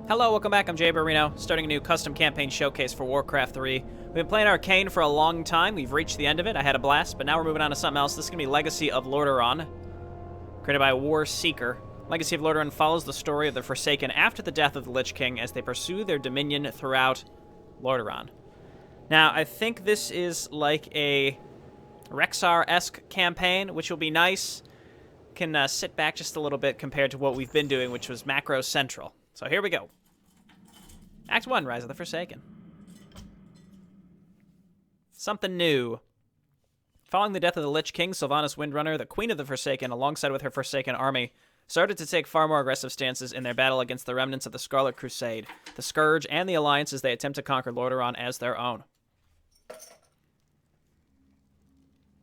Hello, welcome back. I'm JayborinoPlays, starting a new custom campaign showcase for Warcraft 3. We've been playing Arcane for a long time. We've reached the end of it. I had a blast, but now we're moving on to something else. This is going to be Legacy of Lordaeron, created by Warseeker. Legacy of Lordaeron follows the story of the Forsaken after the death of the Lich King as they pursue their dominion throughout Lordaeron. Now, I think this is like a Rexxar-esque campaign, which will be nice. Can sit back just a little bit compared to what we've been doing, which was macro central. So here we go. Act 1, Rise of the Forsaken. Something new. Following the death of the Lich King, Sylvanas Windrunner, the Queen of the Forsaken, alongside with her Forsaken army, started to take far more aggressive stances in their battle against the remnants of the Scarlet Crusade, the Scourge, and the Alliance as they attempt to conquer Lordaeron as their own.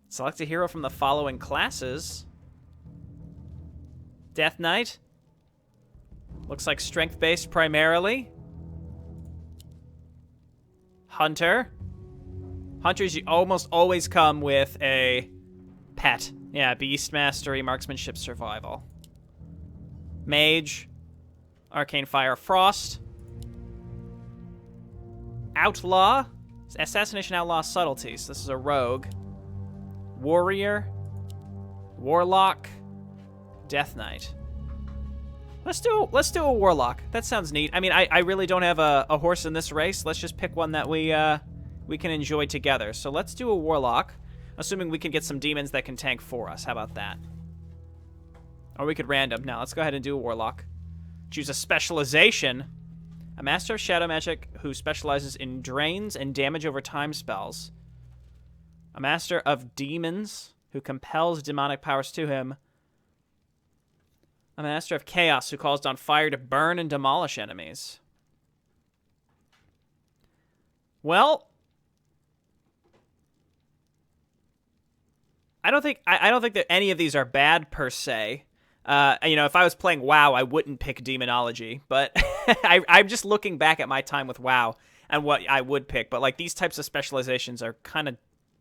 Select a hero from the following classes. Death Knight. Looks like strength-based primarily. Hunter. Hunters almost always come with a pet. Yeah, Beast Mastery, Marksmanship, Survival. Mage. Arcane Fire, Frost. Outlaw. Assassination, Outlaw, Subtleties. This is a rogue. Warrior. Warlock. Death Knight. Let's do a Warlock. That sounds neat. I mean, I really don't have a horse in this race. Let's just pick one that we can enjoy together. So let's do a Warlock, assuming we can get some demons that can tank for us. How about that? Or we could random. Now, let's go ahead and do a Warlock. Choose a specialization. A Master of Shadow Magic who specializes in drains and damage over time spells. A Master of Demons who compels demonic powers to him. A Master of Chaos who calls down fire to burn and demolish enemies. Well, I don't think that any of these are bad per se. You know, if I was playing WoW, I wouldn't pick Demonology, but I'm just looking back at my time with WoW and what I would pick. But like these types of specializations are kind of,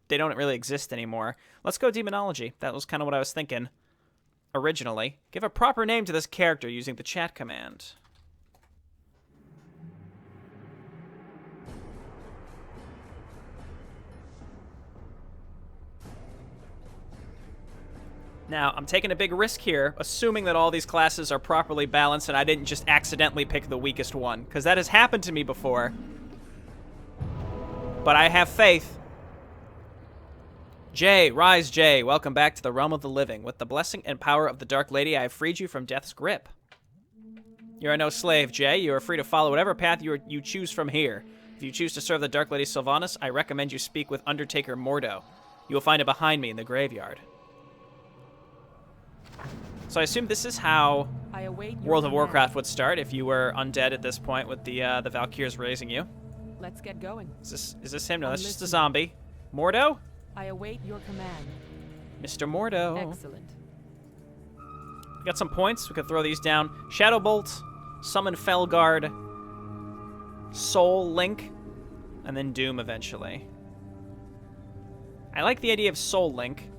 they don't really exist anymore. Let's go Demonology. That was kind of what I was thinking originally. Give a proper name to this character using the chat command. Now, I'm taking a big risk here, assuming that all these classes are properly balanced and I didn't just accidentally pick the weakest one, because that has happened to me before. But I have faith. Jay, rise Jay, welcome back to the realm of the living. With the blessing and power of the Dark Lady, I have freed you from death's grip. You are no slave, Jay. You are free to follow whatever path you choose from here. If you choose to serve the Dark Lady Sylvanas, I recommend you speak with Undertaker Mordo. You will find it behind me in the graveyard. So I assume this is how World of Warcraft would start if you were undead at this point with the Valkyrs raising you. Let's get going. Is this him? No, that's just a zombie. Mordo? I await your command. Mr. Mordo. Excellent. We got some points. We could throw these down. Shadow Bolt, Summon Felguard, Soul Link, and then Doom eventually. I like the idea of Soul Link.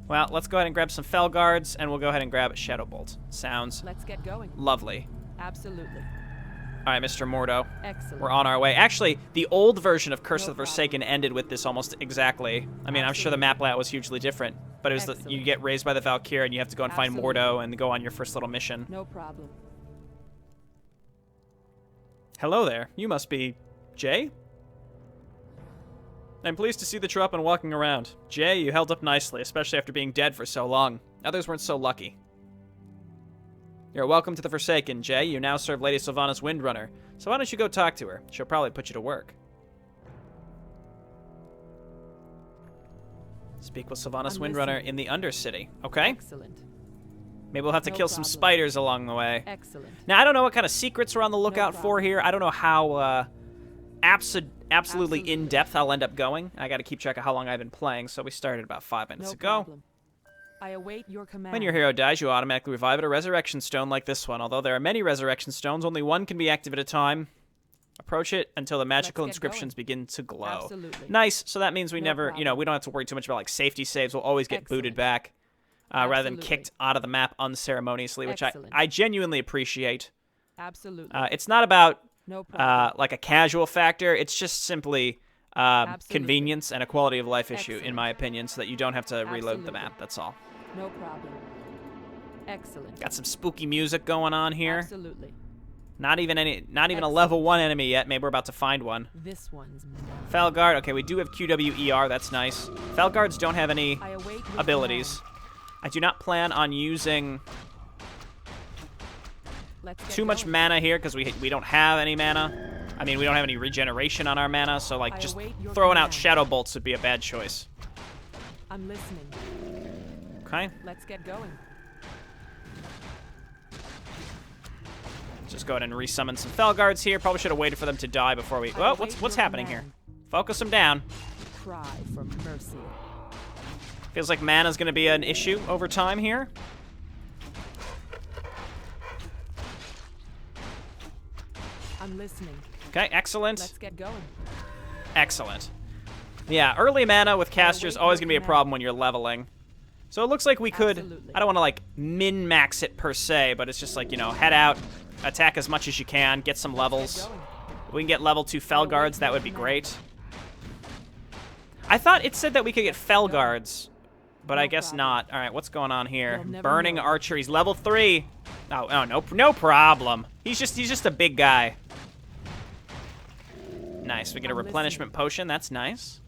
Well, let's go ahead and grab some Felguards, and we'll go ahead and grab Shadow Bolt. Sounds Let's get going. lovely. Absolutely. All right, Mr. Mordo. Excellent. We're on our way. Actually, the old version of Curse of the Forsaken ended with this almost exactly. I mean, I'm sure the map layout was hugely different, but it was you get raised by the Valkyr and you have to go and find Mordo and go on your first little mission. No problem. Hello there. You must be Jay? I'm pleased to see that you're up and walking around. Jay, you held up nicely, especially after being dead for so long. Others weren't so lucky. You're welcome to the Forsaken, Jay. You now serve Lady Sylvanas Windrunner. So why don't you go talk to her? She'll probably put you to work. Speak with Sylvanas Windrunner in the Undercity. Okay? Excellent. Maybe we'll have to kill some spiders along the way. Excellent. Now, I don't know what kind of secrets we're on the lookout for here. I don't know how absolutely in-depth I'll end up going. I got to keep track of how long I've been playing, so we started about 5 minutes ago. Problem. I await your command. When your hero dies, you automatically revive at a resurrection stone like this one. Although there are many resurrection stones, only one can be active at a time. Approach it until the magical inscriptions begin to glow. Absolutely. Nice. So that means we never, you know, we don't have to worry too much about like safety saves. We'll always get booted back rather than kicked out of the map unceremoniously, which I genuinely appreciate. Absolutely. It's not about No problem. like a casual factor. It's just simply Absolutely. convenience and a quality of life issue, in Excellent. my opinion, so that you don't have to reload the Absolutely. map. That's all. No problem. Excellent. Got some spooky music going on here. Absolutely. Not even a Excellent. level 1 enemy yet. Maybe we're about to find one. This one's mine. Felguard. Okay, we do have QWER. That's nice. Felguards don't have any I await your abilities. I do not plan on using Let's get too much going. mana here because we don't have any mana. I mean, we don't have any regeneration on our mana, so like I just await your throwing out command. shadow bolts would be a bad choice. I'm listening. Okay, Let's get going. just go ahead and resummon some Felguards here. Probably should have waited for them to die before we. I Well, await what's your happening here? command. Focus them down. Cry for mercy. Feels like mana's going to be an issue over time here. I'm listening. Okay, excellent. Let's get going. Excellent. Yeah, early mana with casters await always your going to be a command. problem when you're leveling. So it looks like we could, Absolutely. I don't want to like min-max it per se, but it's just like, you know, head out, attack as much as you can, get some Get levels. going. If we can get level 2 Felguards, that would be great. I thought it said that we could get Felguards, but I No guess problem. not. All right, what's going on here? You'll never Burning know. Archery's level 3. Oh, no problem. He's just a big guy. Nice, we get a I'm replenishment potion. That's nice.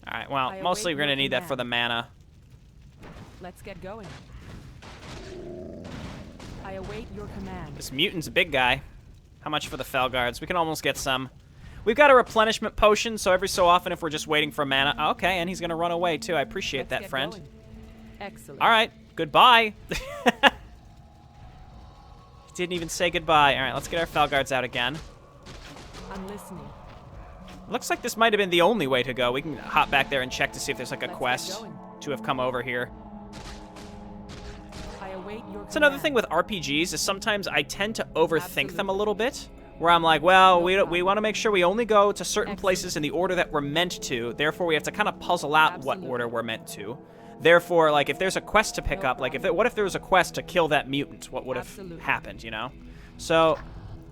All right, well, I mostly await we're going to your need that for the command. mana. Let's get going. I await your command. This mutant's a big guy. How much for the Felguards? We can almost get some. We've got a replenishment potion, so every so often if we're just waiting for mana... Oh, okay, and he's going to run away, too. I appreciate Let's that, get friend. going. Excellent. All right, goodbye. Didn't even say goodbye. All right, let's get our Felguards out again. I'm listening. Looks like this might have been the only way to go. We can hop back there and check to see if there's like a Let's get quest going. to have come over here. I await your It's another command. thing with RPGs is sometimes I tend to overthink them a Absolutely. little bit. Where I'm like, well, No we problem. want to make sure we only go to certain Excellent. places in the order that we're meant to. Therefore, we have to kind of puzzle out what Absolutely. order we're meant to. Therefore, like, if there's a quest to pick No up, like, problem. what if there was a quest to kill that mutant? What would have Absolutely. happened, you know? So,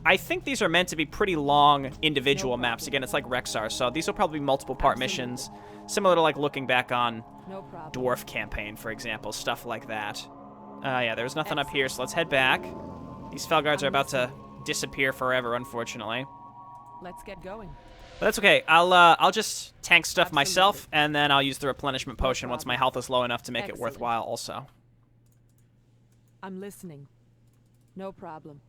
I think these are meant to be pretty long individual No maps. problem. Again, it's like Rexar, so these will probably be multiple part Absolutely. missions, similar to, like, looking back on No problem. Dwarf Campaign, for example, stuff like that. Yeah, there's nothing up here, so let's head back. These Felguards are I'm about to disappear forever, unfortunately. Let's get going. But that's okay. I'll just tank stuff Absolutely. myself, and then I'll use the replenishment No potion once my problem. health is low enough to make it Excellent. worthwhile also. I'm listening. No problem.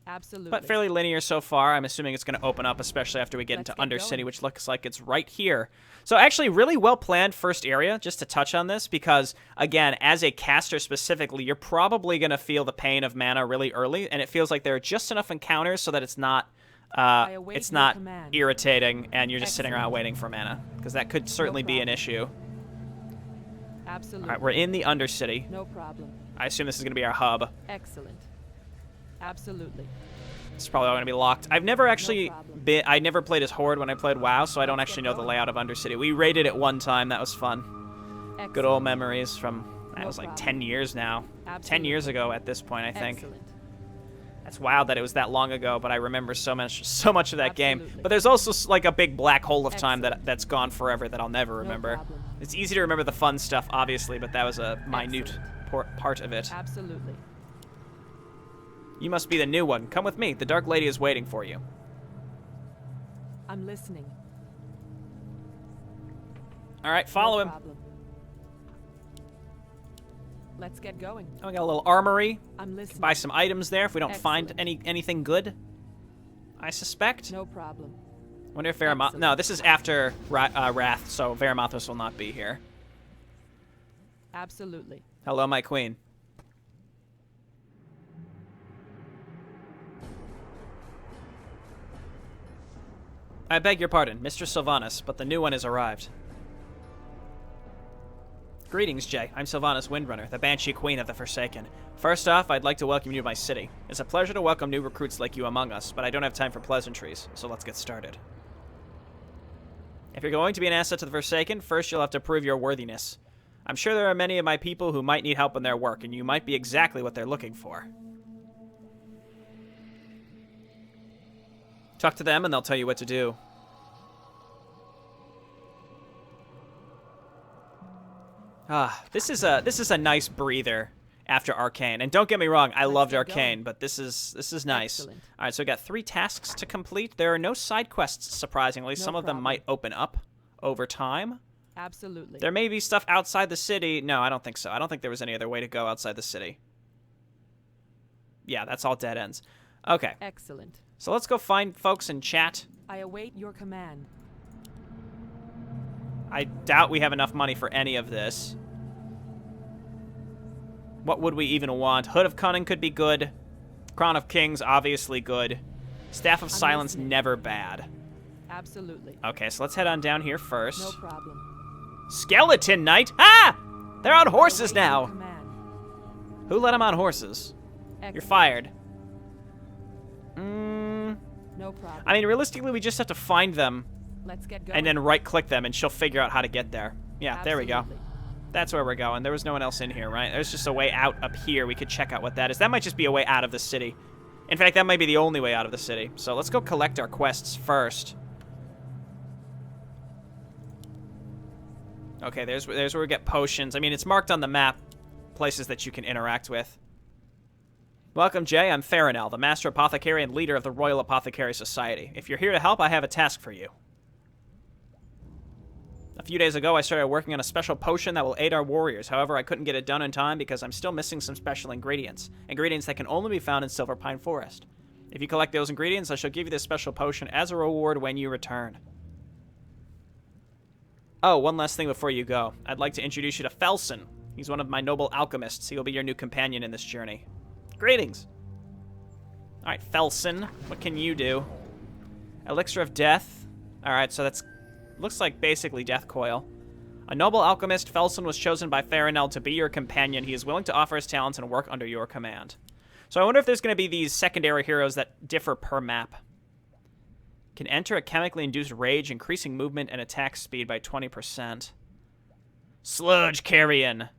Absolutely. But fairly linear so far. I'm assuming it's going to open up, especially after we get Let's into get Undercity, going. which looks like it's right here. So actually, really well-planned first area, just to touch on this, because, again, as a caster specifically, you're probably going to feel the pain of mana really early, and it feels like there are just enough encounters so that it's not await it's your not command. irritating, and you're just sitting around Excellent. waiting for mana, because that could certainly be an problem. issue. Absolutely. All right, we're in the Undercity. No problem. I assume this is going to be our hub. Excellent. Absolutely. It's probably all going to be locked. I've never actually problem. been... I never played as Horde when I played WoW, so I don't Let's actually get know the going. layout of Undercity. We raided it one time. That was fun. Excellent. Good old memories from... That No was like problem. 10 years now. 10 Absolutely. years ago at this point, I think. Excellent. That's wild that it was that long ago, but I remember so much of that game. Absolutely. But there's also like a big black hole of time Excellent. that's gone forever that I'll never remember. problem. It's easy to remember the fun stuff, obviously, but that was a minute part of it. Absolutely. You must be the new one. Come with me. The Dark Lady is waiting for you. I'm listening. All right, follow No him. problem. Let's get going. Oh, we got a little armory. I'm listening. Buy some items there if we don't find Excellent. anything good. I suspect. No problem. Wonder if Veramoth... Excellent. No, this is after Wrath, so Veramothos will not be here. Absolutely. Hello, my queen. I beg your pardon, Mr. Sylvanas, but the new one has arrived. Greetings, Jay. I'm Sylvanas Windrunner, the Banshee Queen of the Forsaken. First off, I'd like to welcome you to my city. It's a pleasure to welcome new recruits like you among us, but I don't have time for pleasantries, so let's get started. If you're going to be an asset to the Forsaken, first you'll have to prove your worthiness. I'm sure there are many of my people who might need help in their work, and you might be exactly what they're looking for. Talk to them and they'll tell you what to do. This is a nice breather after Arcane. And don't get me wrong, I loved Arcane, but this is nice. Excellent. All right, so we got 3 tasks to complete. There are no side quests, surprisingly. Some of them might open up over time. Absolutely. There may be stuff outside the city. No, I don't think so. I don't think there was any other way to go outside the city. Yeah, that's all dead ends. Okay. Excellent. So let's go find folks in chat. I await your command. I doubt we have enough money for any of this. What would we even want? Hood of Cunning could be good. Crown of Kings, obviously good. Staff of Silence, never bad. Absolutely. Okay, so let's head on down here first. No problem. Skeleton Knight! Ah! They're on horses now! Command. Who let them on horses? Excellent. You're fired. No problem. I mean, realistically, we just have to find them Let's get going. and then right-click them, and she'll figure out how to get there. Yeah, there we go. Absolutely. That's where we're going. There was no one else in here, right? There's just a way out up here. We could check out what that is. That might just be a way out of the city. In fact, that might be the only way out of the city. So let's go collect our quests first. Okay, there's where we get potions. I mean, it's marked on the map, places that you can interact with. Welcome, Jay. I'm Farinel, the Master Apothecary and leader of the Royal Apothecary Society. If you're here to help, I have a task for you. A few days ago, I started working on a special potion that will aid our warriors. However, I couldn't get it done in time because I'm still missing some special ingredients. Ingredients that can only be found in Silver Pine Forest. If you collect those ingredients, I shall give you this special potion as a reward when you return. Oh, one last thing before you go. I'd like to introduce you to Felson. He's one of my noble alchemists. He will be your new companion in this journey. Greetings. All right, Felson, what can you do? Elixir of Death. All right, so that's looks like basically Death Coil. A noble alchemist, Felson was chosen by Farinel to be your companion. He is willing to offer his talents and work under your command. So I wonder if there's going to be these secondary heroes that differ per map. Can enter a chemically induced rage, increasing movement and attack speed by 20%. Sludge Carrion.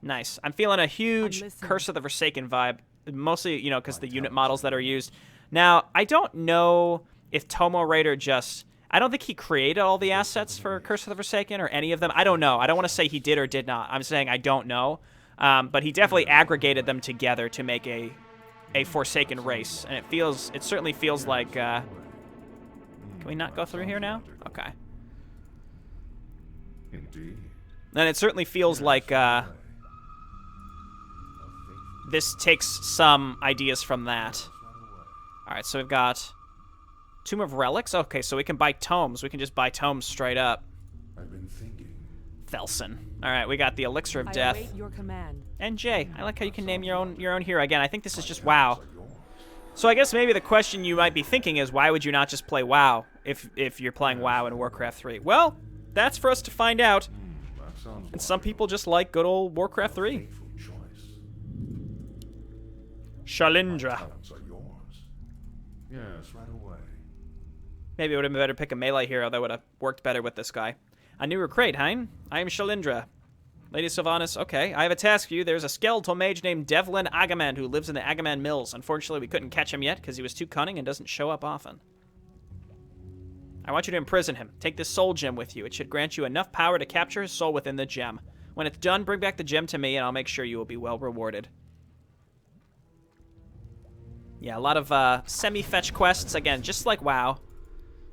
Nice. I'm feeling a huge Curse of the Forsaken vibe. Mostly, you know, because the unit models that are used. Now, I don't know if Tomo Raider just... I don't think he created all the assets for Curse of the Forsaken or any of them. I don't know. I don't want to say he did or did not. I'm saying I don't know. But he definitely aggregated them together to make a Forsaken race. And it certainly feels like... can we not go through here now? Okay. Indeed. And it certainly feels like this takes some ideas from that. All right, so we've got Tomb of Relics. Okay, so we can buy tomes. We can just buy tomes straight up. I've been thinking. Felson. All right, we got the Elixir of Death. I await your command. And Jay. I like how you can name your own hero. Again, I think this is just WoW. So I guess maybe the question you might be thinking is, why would you not just play WoW if you're playing WoW in Warcraft 3? Well, that's for us to find out. And some people just like good old Warcraft 3. Shalindra. Talents are yours. Yes, right away. Maybe it would have been better to pick a melee hero that would have worked better with this guy. A new recruit, hein? I am Shalindra. Lady Sylvanas, okay. I have a task for you. There's a skeletal mage named Devlin Agamand who lives in the Agamand Mills. Unfortunately, we couldn't catch him yet because he was too cunning and doesn't show up often. I want you to imprison him. Take this soul gem with you. It should grant you enough power to capture his soul within the gem. When it's done, bring back the gem to me and I'll make sure you will be well rewarded. Yeah, a lot of semi-fetch quests. Again, just like WoW.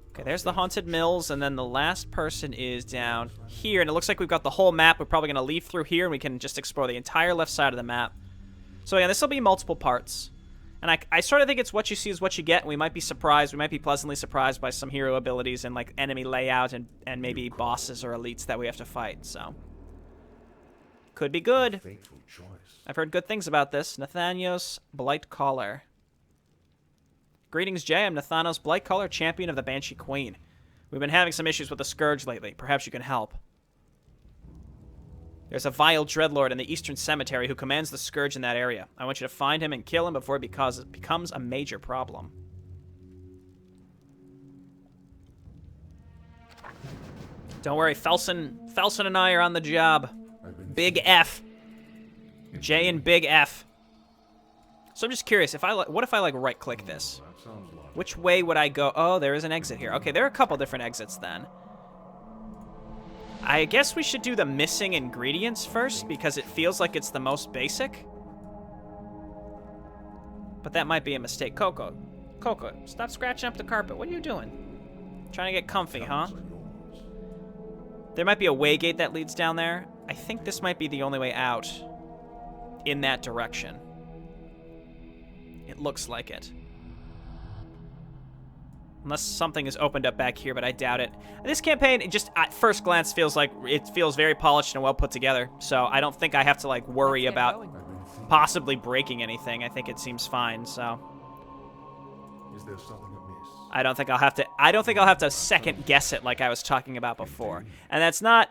Okay, there's the Haunted Mills, and then the last person is down here, and it looks like we've got the whole map. We're probably going to leave through here, and we can just explore the entire left side of the map. So again, this will be multiple parts. And I sort of think it's what you see is what you get, and we might be surprised. We might be pleasantly surprised by some hero abilities and like enemy layout and maybe bosses or elites that we have to fight, so. Could be good. Fateful choice. I've heard good things about this. Nathanios Blightcaller. Greetings, Jay. I'm Nathanos Blightcaller, champion of the Banshee Queen. We've been having some issues with the Scourge lately. Perhaps you can help. There's a vile dreadlord in the Eastern Cemetery who commands the Scourge in that area. I want you to find him and kill him before it becomes a major problem. Don't worry, Felson and I are on the job. Big F. J and Big F. So I'm just curious, what if I like right-click this? That sounds logical. Which way would I go? Oh, there is an exit here. Okay, there are a couple different exits then. I guess we should do the missing ingredients first because it feels like it's the most basic. But that might be a mistake. Coco, stop scratching up the carpet. What are you doing? Trying to get comfy, huh? There might be a way gate that leads down there. I think this might be the only way out in that direction. It looks like it. Unless something is opened up back here, but I doubt it. This campaign, it just at first glance feels like it feels very polished and well put together. So I don't think I have to like worry about possibly breaking anything. I think it seems fine. So Is there something amiss? I don't think I'll have to second guess it like I was talking about before. And that's not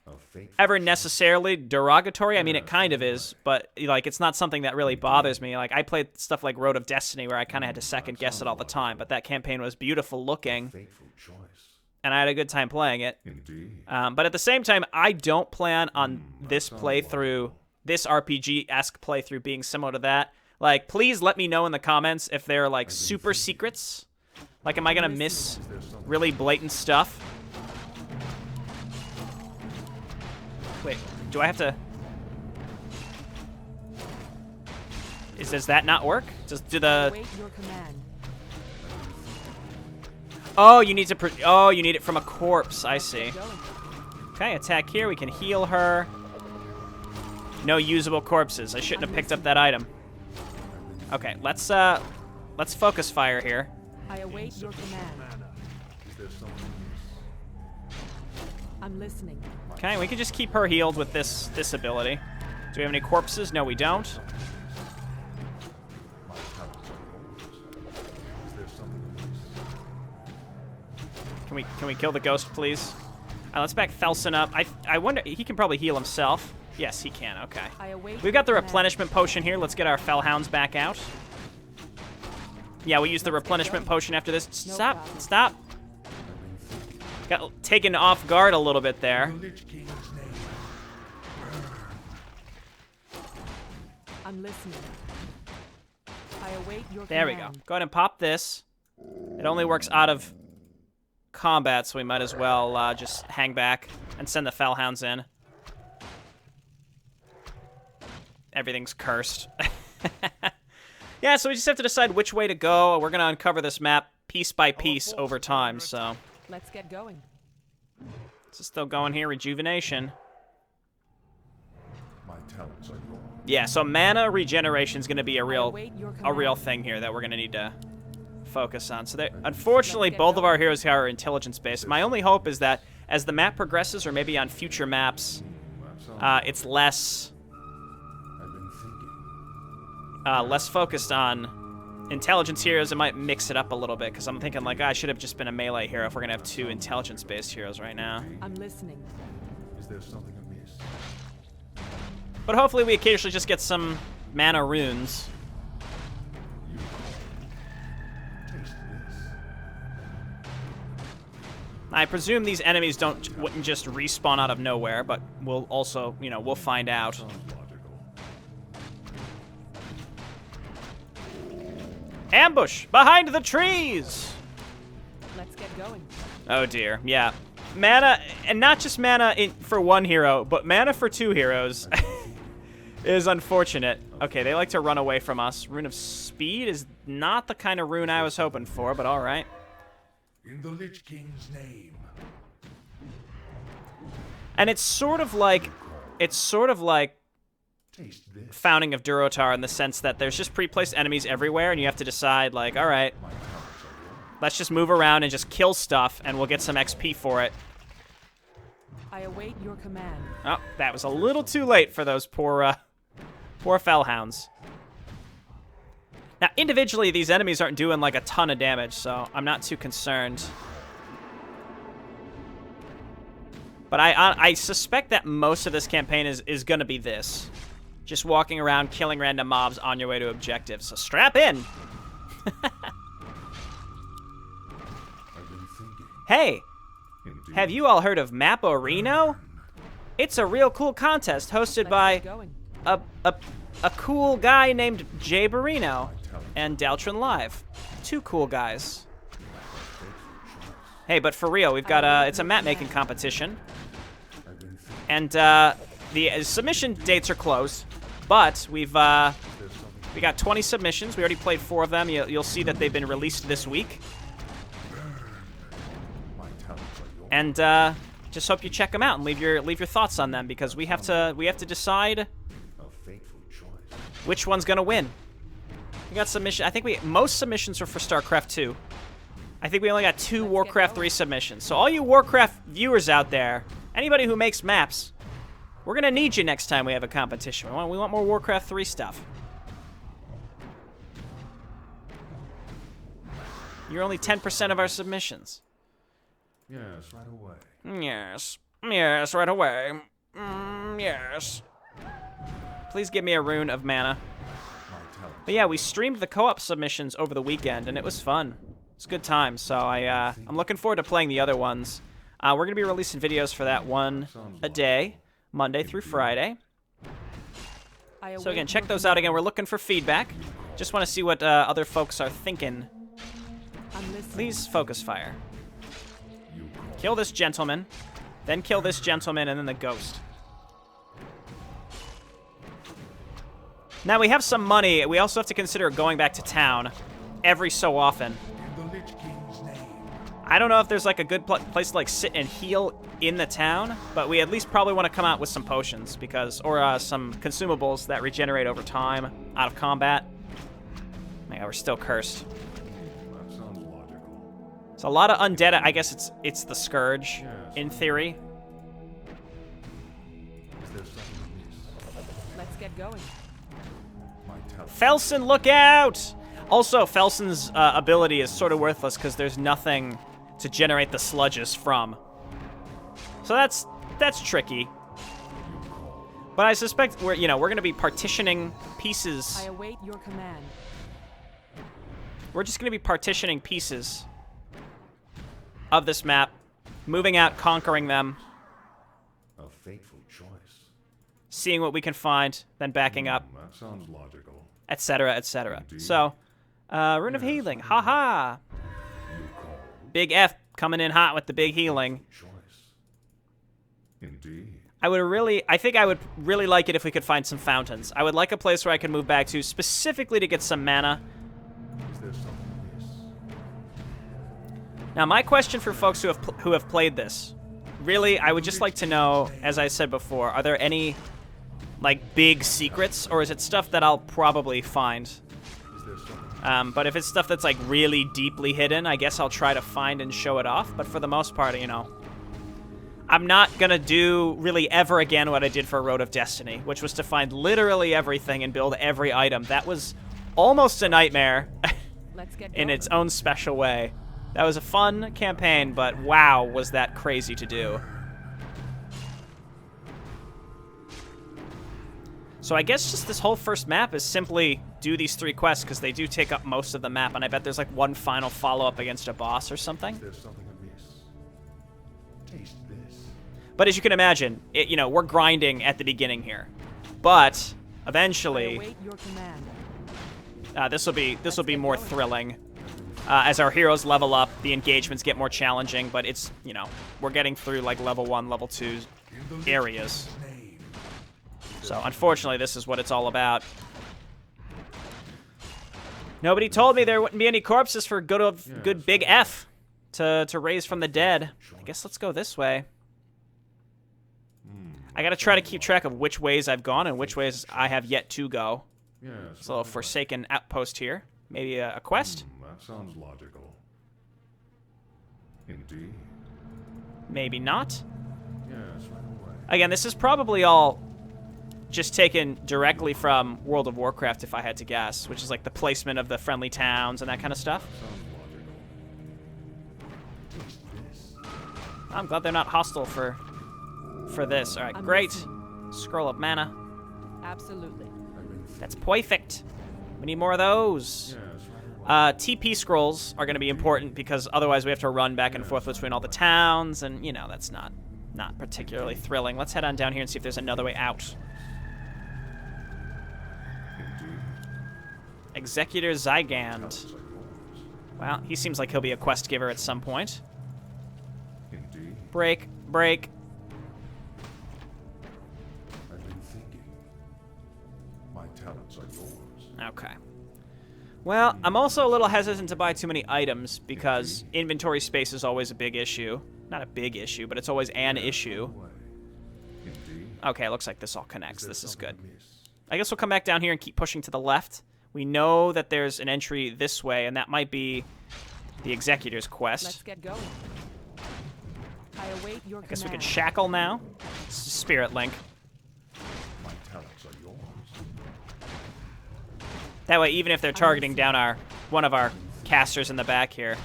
A fake ever necessarily derogatory. I mean, it kind of is, but like it's not something that really bothers me. Like I played stuff like Road of Destiny where I kind of had to second guess it all the time, but that campaign was beautiful looking, fateful choice. and I had a good time playing it. Indeed. But at the same time, I don't plan on this playthrough, this RPG-esque playthrough being similar to that. Like, please let me know in the comments if there are like super secrets. Like, am I gonna miss really blatant stuff? Wait, do I have to... Does that not work? Do the... Await your command. Oh, you need to... Oh, you need it from a corpse. I see. Going. Okay, attack here. We can heal her. No usable corpses. I shouldn't have picked up that item. Okay, let's focus fire here. I await your command. Is there something amiss? I'm listening. Okay, we can just keep her healed with this ability. Do we have any corpses? No, we don't. My talents are yours. Is there something amiss? Can we kill the ghost, please? Let's back Felson up. I wonder, he can probably heal himself. Yes, he can. Okay. I await We've got the your command. replenishment potion here. Let's get our Fellhounds back out. Yeah, we use the replenishment potion after this. Stop. problem. Stop. Got taken off guard a little bit there. The Lich King's name. I'm listening. I await your There we command. go. Go ahead and pop this. It only works out of combat, so we might as well just hang back and send the Fellhounds in. Everything's cursed. Yeah, so we just have to decide which way to go. We're going to uncover this map piece by piece over time, so... Let's get going. This is still going here, rejuvenation. My talents are yours. Yeah, so mana regeneration is going to be a I real await your a real command. thing here that we're going to need to focus on. So unfortunately, both of our heroes here are intelligence-based. My only hope is that as the map progresses, or maybe on future maps, That sounds it's less I've been thinking. less focused on intelligence heroes. It might mix it up a little bit, because I'm thinking, like, I should have just been a melee hero if we're going to have two intelligence-based heroes right now. I'm listening. Is there something amiss? But hopefully we occasionally just get some mana runes. Taste this. I presume these enemies wouldn't just respawn out of nowhere, but we'll also, we'll find out. Sounds logical. Ambush! Behind the trees! Let's get going. Oh dear, yeah. Mana, and not just mana for one hero, but mana for two heroes is unfortunate. Okay, they like to run away from us. Rune of Speed is not the kind of rune I was hoping for, but alright. In the Lich King's name. And it's sort of like Taste this. Founding of Durotar in the sense that there's just pre-placed enemies everywhere, and you have to decide, like, alright, My talents are yours. let's just move around and just kill stuff, and we'll get some XP for it. I await your command. Oh, that was a little too late for those poor Fellhounds. Now, individually, these enemies aren't doing, like, a ton of damage, so I'm not too concerned. But I suspect that most of this campaign is going to be this. Just walking around, killing random mobs on your way to objectives. So strap in! I've been thinking. Hey, Indeed. have you all heard of Mapperino? It's a real cool contest hosted Let's by get going. a a cool guy named Jayborino and Daltron Live. 2 cool guys. Hey, but for real, we've got it's a map making competition. And the submission dates are closed, but we got 20 submissions. We already played 4 of them. You'll see that they've been released this week. And just hope you check them out and leave your thoughts on them, because we have to decide which one's gonna win. We got submission. I think most submissions are for StarCraft 2. I think we only got 2 Warcraft 3 submissions. So all you Warcraft viewers out there, anybody who makes maps, we're gonna need you next time we have a competition. We want more Warcraft 3 stuff. You're only 10% of our submissions. Yes, right away. Yes. Yes, right away. Yes. Please give me a rune of mana. But yeah, we streamed the co-op submissions over the weekend, and it was fun. It's a good time, so I'm looking forward to playing the other ones. We're going to be releasing videos for that one a day, Monday through Friday. So again, check those out again. We're looking for feedback. Just want to see what other folks are thinking. Please focus fire. Kill this gentleman, then kill this gentleman, and then the ghost. Now we have some money. We also have to consider going back to town every so often. In the Lich King's name. I don't know if there's like a good place to like sit and heal in the town, but we at least probably want to come out with some potions, because, or some consumables that regenerate over time out of combat. Man, we're still cursed. That sounds logical. It's a lot of undead. I guess it's the Scourge, in theory. Is there something amiss? Let's get going. My talent. Felson, look out! Also, Felson's ability is sort of worthless because there's nothing to generate the sludges from. So that's tricky. But I suspect we're going to be partitioning pieces. I await your command. We're just going to be partitioning pieces of this map, moving out, conquering them, A fateful choice. seeing what we can find, then backing up, That sounds logical. etc., etc. Indeed. So, Rune of Healing, haha. You call Big F coming in hot with the big healing. choice. Indeed. I think I would really like it if we could find some fountains. I would like a place where I could move back to specifically to get some mana. Is there something amiss? Now, my question for folks who have played this, really, I would just like to know, as I said before, are there any like big secrets, or is it stuff that I'll probably find? Is there something? But if it's stuff that's like really deeply hidden, I guess I'll try to find and show it off. But for the most part, I'm not gonna do really ever again what I did for Road of Destiny, which was to find literally everything and build every item. That was almost a nightmare Let's get in going. its own special way. That was a fun campaign, but wow, was that crazy to do. So I guess just this whole first map is simply do these 3 quests, because they do take up most of the map, and I bet there's like one final follow-up against a boss or something. Is there something amiss? Taste this. But as you can imagine, we're grinding at the beginning here. But I eventually, await your command. this will be more thrilling. As our heroes level up, the engagements get more challenging, but it's, we're getting through like level 1, level 2 areas. So unfortunately, this is what it's all about. Nobody told me there wouldn't be any corpses for good Big F to raise from the dead. I guess let's go this way. I gotta try to keep track of which ways I've gone and which ways I have yet to go. Yes. It's a little forsaken outpost here. Maybe a quest? That sounds logical. Indeed. Maybe not. Yes, right away. Again, this is probably all just taken directly from World of Warcraft, if I had to guess, which is like the placement of the friendly towns and that kind of stuff. Sounds logical. Taste this. I'm glad they're not hostile for this. All right, I'm great. listening. Scroll of mana. Absolutely. That's perfect. We need more of those. Yes, right away. TP scrolls are going to be important because otherwise we have to run back and forth between all the towns, and that's not particularly thrilling. Let's head on down here and see if there's another way out. Executor Zygand. Talents are yours. Well, he seems like he'll be a quest giver at some point. Indeed. Break, break. I've been thinking. My talents are yours. Okay. Well, I'm also a little hesitant to buy too many items because inventory space is always a big issue. Not a big issue, but it's always an issue. Indeed. Okay, looks like this all connects. This is good. Amiss? I guess we'll come back down here and keep pushing to the left. We know that there's an entry this way, and that might be the Executor's quest. Let's get going. I await your I guess we command. can shackle now. This is Spirit Link. My talents are yours. That way, even if they're targeting down one of our casters in the back here.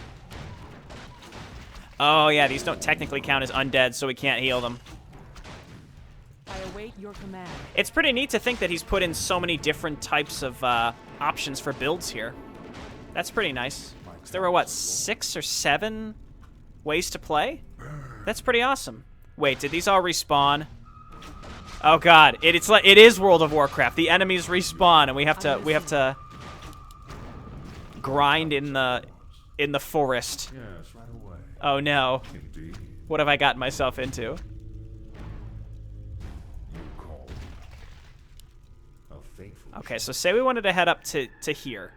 Oh yeah, these don't technically count as undead, so we can't heal them. I await your command. It's pretty neat to think that he's put in so many different types of options for builds here. That's pretty nice. 'Cause there were, what, 6 or 7 ways to play? That's pretty awesome. Wait, did these all respawn? Oh god, it is World of Warcraft. The enemies respawn, and we have to grind in the forest. Yes, right away. Oh no, Indeed. what have I gotten myself into? You call a faithful. Okay, so say we wanted to head up to here.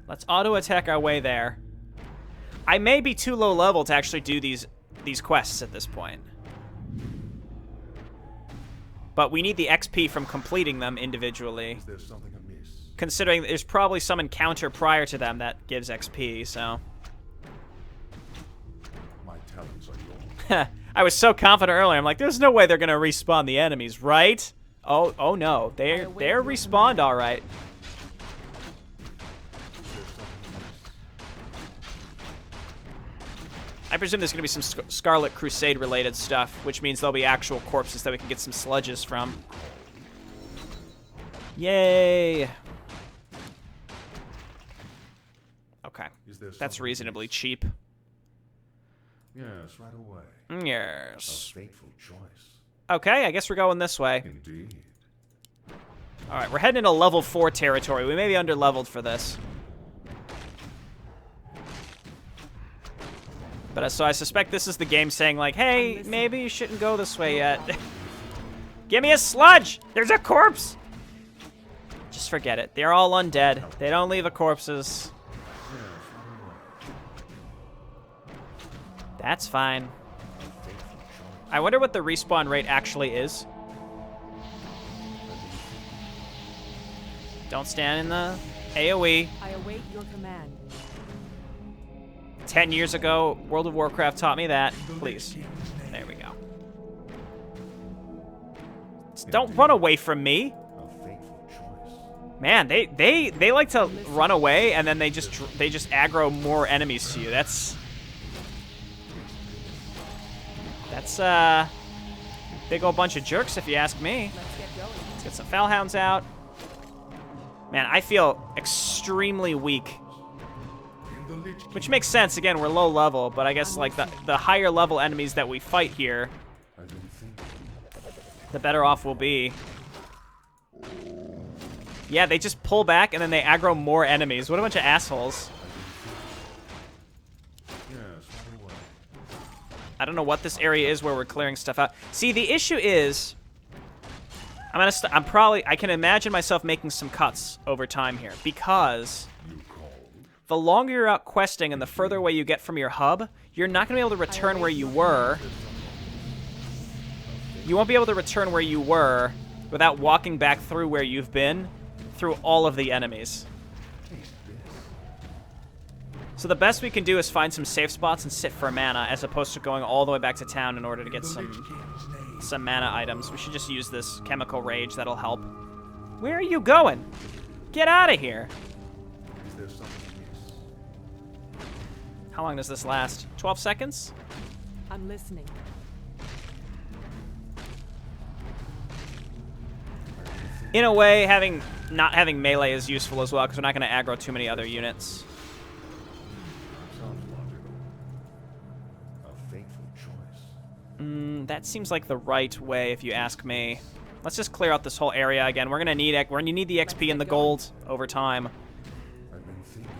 Let's auto-attack our way there. I may be too low level to actually do these quests at this point. But we need the XP from completing them individually. Is there something amiss? Considering there's probably some encounter prior to them that gives XP, so... My talents are yours. I was so confident earlier, I'm like, there's no way they're gonna respawn the enemies, right? Oh no, they're respawned alright. I presume there's going to be some Scarlet Crusade related stuff, which means there'll be actual corpses that we can get some sludges from. Yay! Okay, Is there that's something reasonably amiss? cheap. Yes, right away. A Yes. fateful choice. Okay, I guess we're going this way. Indeed. Alright, we're heading into level 4 territory. We may be under-leveled for this. But so I suspect this is the game saying like, hey, maybe you shouldn't go this way yet. Give me a sludge! There's a corpse! Just forget it. They're all undead. They don't leave the corpses. That's fine. I wonder what the respawn rate actually is. Don't stand in the AoE. I await your command. 10 years ago, World of Warcraft taught me that. Please. There we go. Just don't run away from me. A fateful choice. Man, they like to run away and then they just aggro more enemies to you. That's big old bunch of jerks if you ask me. Let's get going. Let's get some Fellhounds out. Man, I feel extremely weak. In the Lich King. Which makes sense. Again, we're low level, but I guess like the higher level enemies that we fight here, I've been thinking. the better off we'll be. Yeah, they just pull back and then they aggro more enemies. What a bunch of assholes. Yes, right away. I don't know what this area is where we're clearing stuff out. See, the issue is, I can imagine myself making some cuts over time here because You call. the longer you're out questing and the further away you get from your hub, you're not going to be able to return where you were. You won't be able to return where you were without walking back through where you've been, through all of the enemies. So the best we can do is find some safe spots and sit for mana, as opposed to going all the way back to town in order to get some mana items. We should just use this chemical rage, that'll help. Where are you going? Get out of here. Is there something amiss? How long does this last? 12 seconds? I'm listening. In a way, not having melee is useful as well, because we're not going to aggro too many other units. Sounds logical. A fateful choice. That seems like the right way, if you ask me. Let's just clear out this whole area again. We're gonna need the XP and the gold over time. I've been thinking.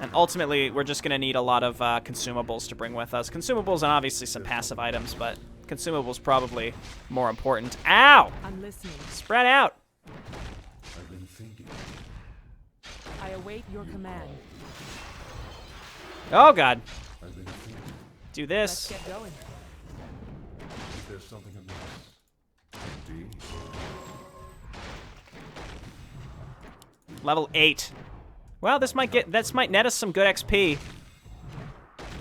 And ultimately, we're just gonna need a lot of consumables to bring with us. Consumables and obviously some passive items, but consumables probably more important. Ow! I'm listening. Spread out. I've been thinking. I await your command. Oh god. I've been thinking. Do Let's this. get going. Is there something amiss? Indeed. Level 8. Well, this might net us some good XP.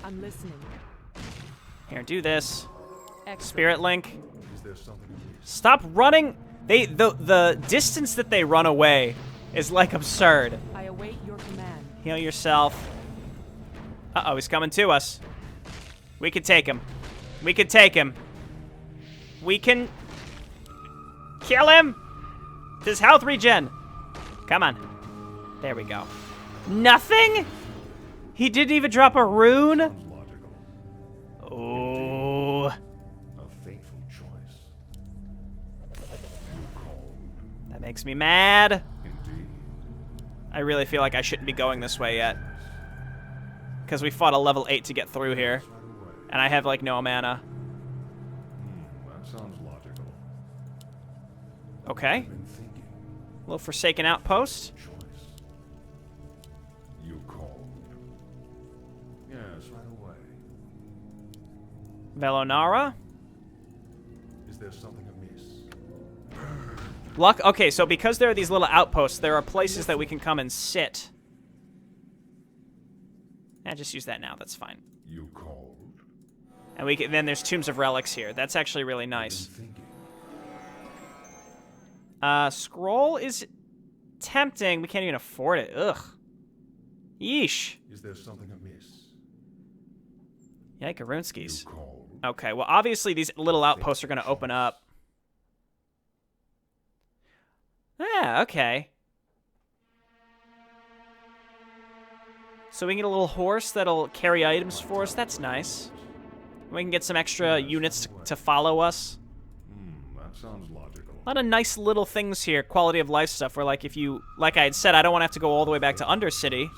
I'm listening. Here, do this. Excellent. Spirit Link. Is there something amiss? Stop running. The distance that they run away is like absurd. I await your command. Heal yourself. Uh-oh, he's coming to us. We can take him. We can take him. We can kill him. His health regen. Come on. There we go. Nothing? He didn't even drop a rune? Logical. Oh. A fateful choice. You called. That makes me mad. Indeed. I really feel like I shouldn't be going this way yet. Because we fought a level 8 to get through here. Right away. And I have, like, no mana. That sounds logical. Okay. I've been thinking. Little Forsaken Outpost. Choice. You called. Yes, right away. Velonara. Is there something amiss? Luck. Okay, so because there are these little outposts, there are places that we can come and sit. Yeah, just use that now. That's fine. You called. And we can, then there's Tombs of Relics here. That's actually really nice. Been thinking. Scroll is tempting. We can't even afford it. Ugh. Yeesh. Is there something amiss? Yike, Arunskis. You called. Okay, well, obviously these little outposts are going to open up. Yeah, okay. So we can get a little horse that'll carry items for us. That's nice. We can get some extra units to follow us. That sounds logical. A lot of nice little things here, quality of life stuff, where like if you, like I had said, I don't want to have to go all the way back to Undercity.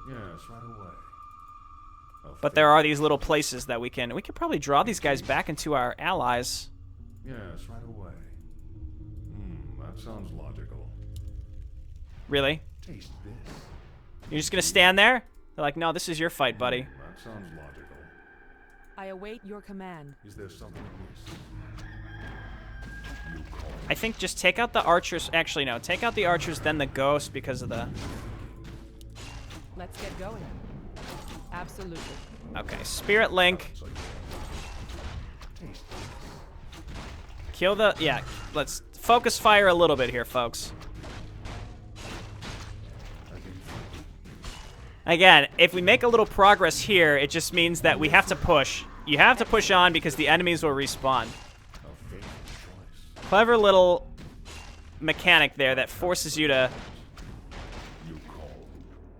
Yes, right away. But there are these little places that we could probably draw these guys back into our allies. Yes, right away. That sounds logical. Really? Taste this. You're just gonna stand there? They're like, no, this is your fight, buddy. That sounds logical. I await your command. Is there something amiss? You called. I think just take out the archers. Actually, no. Take out the archers, then the ghost because of the... Let's get going. Absolutely. Okay, Spirit Link. Taste this. Kill the... Yeah, let's focus fire a little bit here, folks. I've been thinking. Again, if we make a little progress here, it just means that we have to push. You have to push on because the enemies will respawn. A fateful choice. Clever little mechanic there that forces you to You called.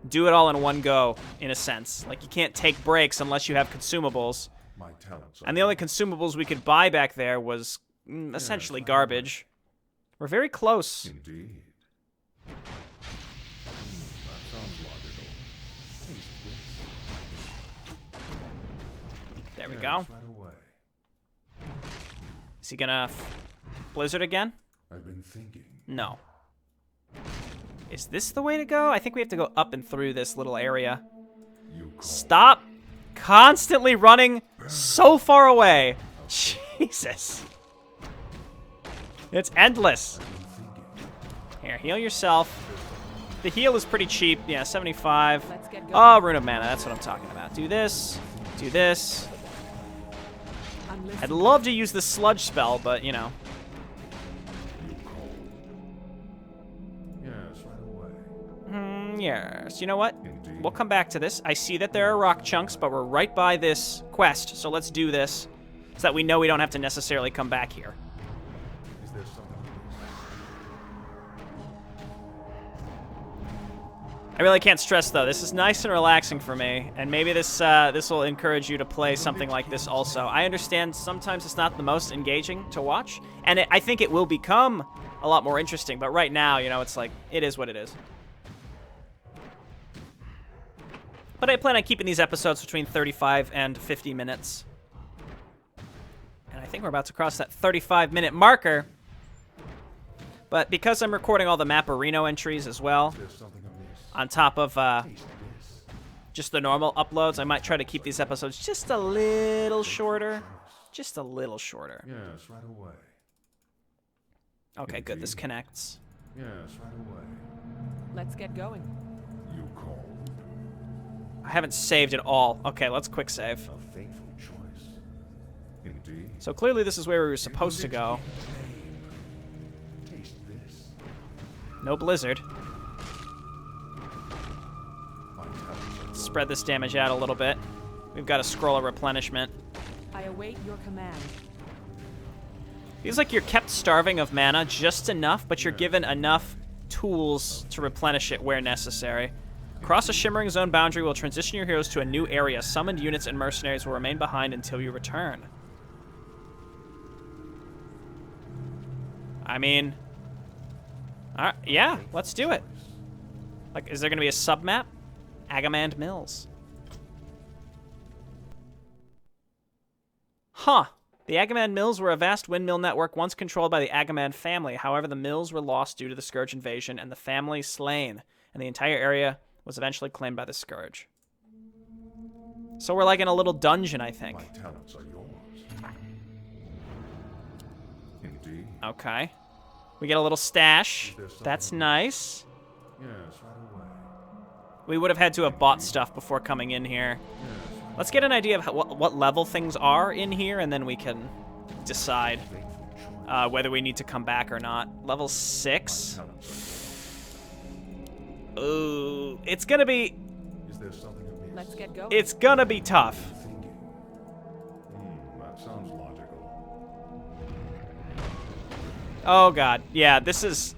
do it all in one go, in a sense. Like, you can't take breaks unless you have consumables. My talents are And the only consumables we could buy back there was essentially garbage. We're very close. Indeed. That sounds logical. Taste this. There we Yes, go. right away. Is he gonna blizzard again? I've been thinking. No. Is this the way to go? I think we have to go up and through this little area. You called. Stop constantly running so far away. Jesus. It's endless. I've been thinking. Here, heal yourself. The heal is pretty cheap. Yeah, 75. Let's get going. Oh, Rune of Mana. That's what I'm talking about. Do this. Do this. I'm listening. I'd love to use the sludge spell, but, you know. You called. Yes, right away. Yes. You know what? Indeed. We'll come back to this. I see that there are rock chunks, but we're right by this quest, so let's do this so that we know we don't have to necessarily come back here. Is there something amiss? I really can't stress, though. This is nice and relaxing for me, and maybe this will encourage you to play something like this also. I understand sometimes it's not the most engaging to watch, and I think it will become a lot more interesting, but right now, you know, it's like, it is what it is. But I plan on keeping these episodes between 35 and 50 minutes. And I think we're about to cross that 35-minute marker. But because I'm recording all the Mapperino entries as well, on top of just the normal uploads, I might try to keep these episodes just a little shorter. Just a little shorter. Yes, right away. Okay, good. This connects. Yes, right away. Let's get going. You called. I haven't saved at all. Okay, let's quick save. A fateful choice. Indeed. So clearly this is where we were supposed to go. Taste this. No blizzard. My talents are Spread this damage out a little bit. We've got a scroll of replenishment. I await your command. Feels like you're kept starving of mana just enough, but you're given enough tools to replenish it where necessary. Cross a shimmering zone boundary will transition your heroes to a new area. Summoned units and mercenaries will remain behind until you return. I mean, yeah, let's do it. Like, is there going to be a sub-map? Agamand Mills. Huh. The Agamand Mills were a vast windmill network once controlled by the Agamand family. However, the mills were lost due to the Scourge invasion and the family slain, and the entire area was eventually claimed by the Scourge. So we're like in a little dungeon, I think. My talents are yours. Indeed. Okay. We get a little stash. That's nice. Yes, right away. We would have had to have bought stuff before coming in here. Let's get an idea of how, what level things are in here, and then we can decide whether we need to come back or not. Level 6. Ooh, it's gonna be. Is there something amiss? Let's get going. It's gonna be tough. Thinking. That sounds logical. Oh god, yeah, this is.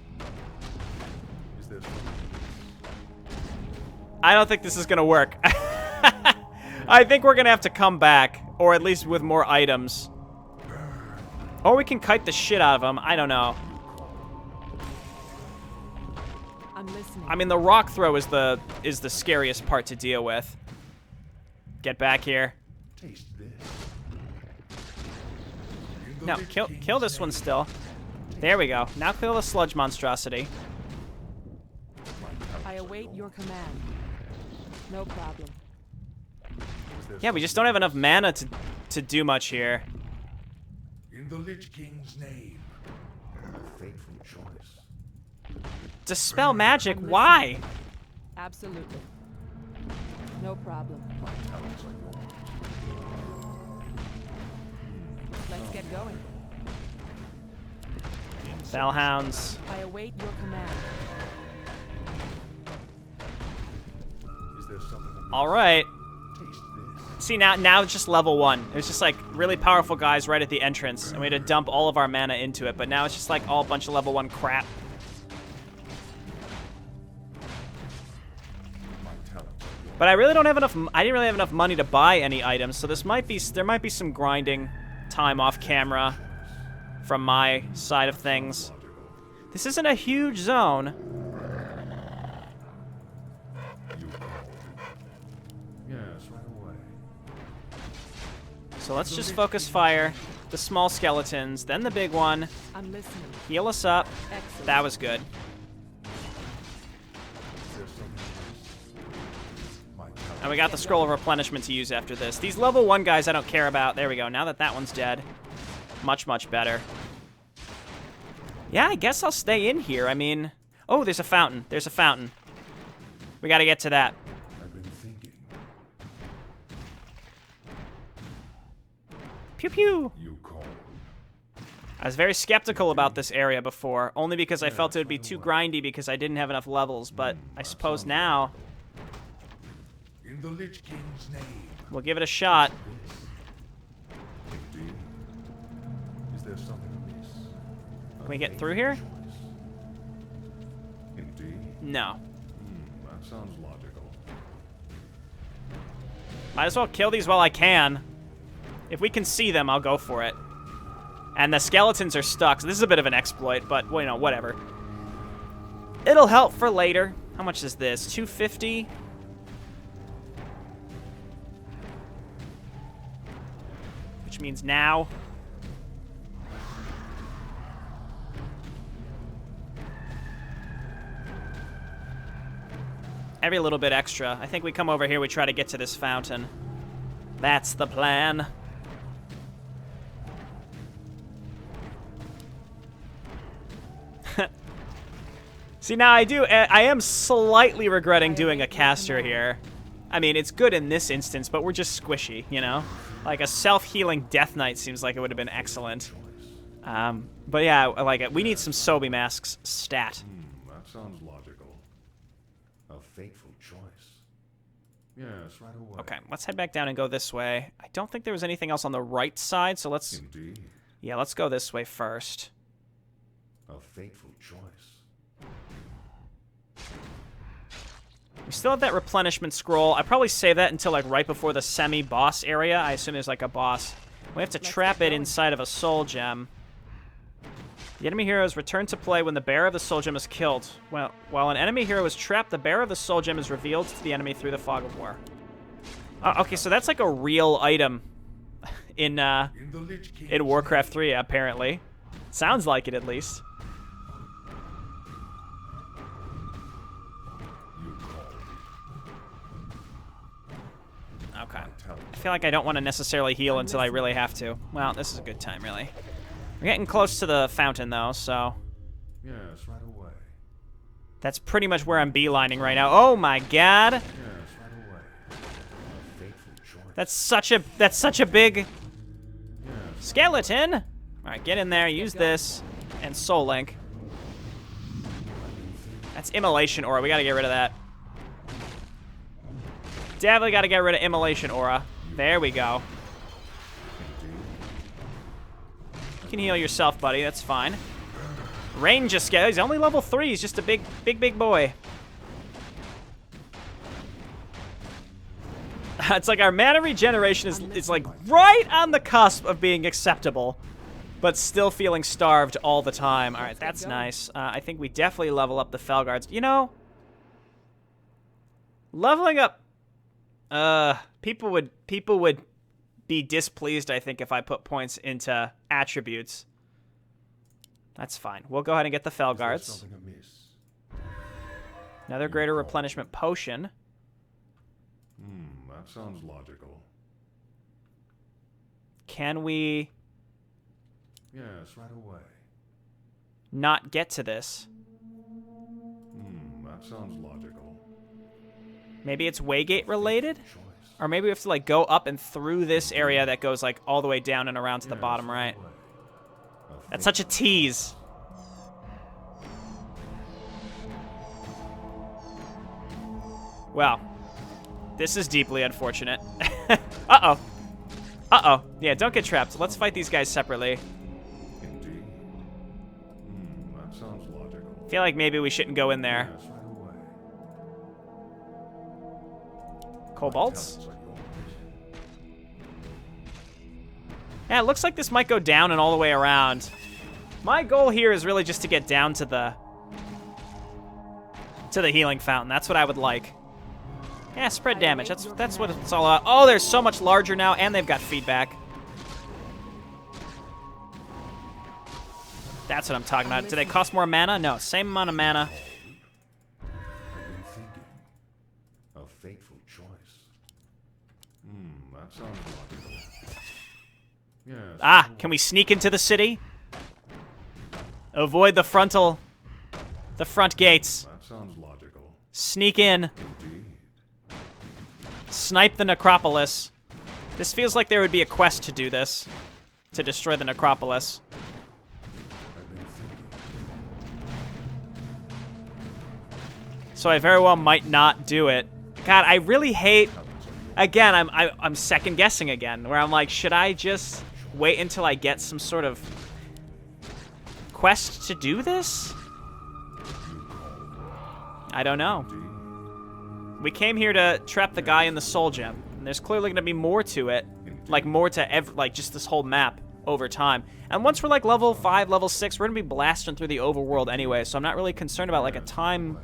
Is there something amiss? I don't think this is gonna work. I think we're gonna have to come back, or at least with more items. Or we can kite the shit out of them. I don't know. I'm listening. I mean, the rock throw is the scariest part to deal with. Get back here. Taste this. No, kill this one still. There we go. Now kill the sludge monstrosity. I await your command. No problem. Yeah, we just don't have enough mana to do much here. In the Lich King's name. A fateful choice. Dispel magic? Why? Absolutely. No problem. My talents are yours. Let's get going. Fellhounds. I await your command. Is there something amiss? All right. Taste this. See, now it's just level 1. It was just like really powerful guys right at the entrance, and we had to dump all of our mana into it, but now it's just like all a bunch of level 1 crap. My talents are yours. But I really don't have enough. I didn't really have enough money to buy any items, so there might be some grinding time off camera from my side of things. This isn't a huge zone. You called. Yes, right away. So let's just focus fire, the small skeletons, then the big one, I'm listening. heal us up. Excellent. That was good. Is there something amiss? My talents. And we got the scroll of replenishment to use after this. These level 1 guys I don't care about. There we go. Now that one's dead. Much, much better. Yeah, I guess I'll stay in here. I mean... Oh, there's a fountain. There's a fountain. We gotta get to that. I've been thinking. Pew pew! You called. I was very skeptical about this area before, only because I felt it would be too grindy because I didn't have enough levels, but I suppose now In the Lich King's name. we'll give it a shot. Indeed. Is there something amiss? Can we get through here? Indeed. No. That sounds logical. Might as well kill these while I can. If we can see them, I'll go for it. And the skeletons are stuck, so this is a bit of an exploit, but, well, you know, whatever. It'll help for later. How much is this? 250? Which means now. Every little bit extra. I think we come over here, we try to get to this fountain. That's the plan. See, now I am slightly regretting doing a caster here. I mean, it's good in this instance, but we're just squishy, you know? Like, a self-healing Death Knight seems like it would have been excellent. But yeah, I like it. We need some Sobi masks stat. That sounds logical. A fateful choice. Yes, right away. Okay, let's head back down and go this way. I don't think there was anything else on the right side, so let's... Indeed. Yeah, let's go this way first. A fateful choice. We still have that replenishment scroll. I probably save that until like right before the semi-boss area. I assume there's like a boss. We have to trap it inside of a soul gem. The enemy hero is returned to play when the bearer of the soul gem is killed. Well, while an enemy hero is trapped, the bearer of the soul gem is revealed to the enemy through the fog of war. Okay, so that's like a real item in Warcraft 3, apparently. Sounds like it, at least. Okay. I feel like I don't want to necessarily heal until I really have to. Well, this is a good time, really. We're getting close to the fountain, though, so... Yes, right away. That's pretty much where I'm beelining right now. Oh, my God! Yes, right away. A fateful choice. That's such a big... Yes. skeleton! Alright, get in there, use this, and Soul Link. That's Immolation Aura. We gotta get rid of that. Definitely gotta get rid of Immolation Aura. There we go. You can heal yourself, buddy. That's fine. Range just get. He's only level 3. He's just a big boy. It's like our mana regeneration is like right on the cusp of being acceptable, but still feeling starved all the time. All right, that's nice. I think we definitely level up the Felguards. You know, leveling up. People would be displeased, I think, if I put points into attributes. That's fine. We'll go ahead and get the Felguards. Another greater replenishment potion. That sounds logical. Can we Yes, right away. not get to this? That sounds logical. Maybe it's Waygate related? Choice. Or maybe we have to like go up and through this area that goes like all the way down and around to the bottom right. That's such a tease. Well, this is deeply unfortunate. Uh-oh. Uh-oh. Yeah, don't get trapped. Let's fight these guys separately. Indeed. That sounds logical. I feel like maybe we shouldn't go in there. Yes, right away. Kobolds? Talents are yours. Yeah, it looks like this might go down and all the way around. My goal here is really just to get down to the healing fountain. That's what I would like. Yeah, spread damage. That's what it's all about. Oh, they're so much larger now, and they've got feedback. That's what I'm talking about. Do they cost more mana? No, same amount of mana. I've been thinking. A fateful choice. That sounds logical. Yes. Ah, can we sneak into the city? Avoid the front gates. That sounds logical. Sneak in. Indeed. Snipe the necropolis. This feels like there would be a quest to do this. To destroy the necropolis. I've been thinking. So I very well might not do it. God, I really hate... Again, I'm second guessing again. Where I'm like, should I just wait until I get some sort of quest to do this? I don't know. We came here to trap the guy in the soul gem, and there's clearly going to be more to it, like more to like just this whole map over time. And once we're like level 5, level 6, we're going to be blasting through the overworld anyway, so I'm not really concerned about like a time